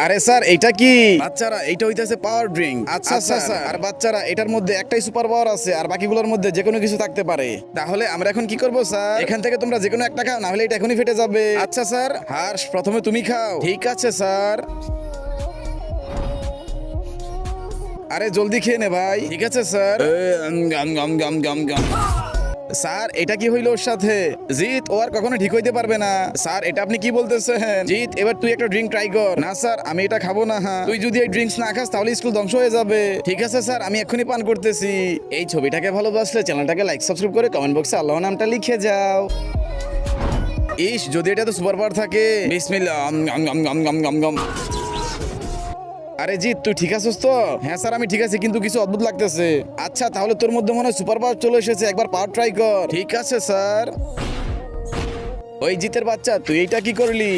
আরে স্যার এটা কি? বাচ্চারা এটা হইতাছে পাওয়ার ড্রিঙ্ক। আচ্ছা স্যার। আর বাচ্চারা এটার মধ্যে একটাই সুপার পাওয়ার আছে আর বাকিগুলোর মধ্যে যে কোনো কিছু থাকতে পারে। তাহলে আমরা এখন কি করব স্যার? এখান থেকে তোমরা যে কোনো একটা খাও, না হলে এটা এখনই ফেটে যাবে। আচ্ছা স্যার। হার্ষ প্রথমে তুমি খাও। ঠিক আছে স্যার। আরে জলদি খেয়ে নে ভাই। ঠিক আছে স্যার। স্যার এটা কি হইলো ওর সাথে? জিৎ ও আর কখনো ঠিক হইতে পারবে না। স্যার এটা আপনি কি বলতেছেন? জিৎ এবার তুই একটা ড্রিঙ্ক ট্রাই কর। না স্যার আমি এটা খাবো না। হ্যাঁ তুই যদি এই ড্রিঙ্কস না খাস তাহলে স্কুল ধ্বংস হয়ে যাবে। ঠিক আছে স্যার আমি এক্ষুনি পান করতেছি। এই ছবিটাকে ভালোবাসলে চ্যানেলটাকে লাইক সাবস্ক্রাইব করে কমেন্ট বক্সে আল্লাহ নামটা লিখে যাও। ইস যদি এটা তো সুপার পাওয়ার থাকে। বিসমিল্লাহ। আরে জিৎ তুই ঠিক আছিস তো? হ্যাঁ স্যার আমি ঠিক আছি, কিন্তু কিছু অদ্ভুত লাগতেছে। আচ্ছা তাহলে তোর মধ্যে মনে হয় সুপার পাওয়ার চলে এসেছে, একবার পাওয়ার ট্রাই কর। ঠিক আছে স্যার। ওই জিতের বাচ্চা তুই এইটা কি করলি?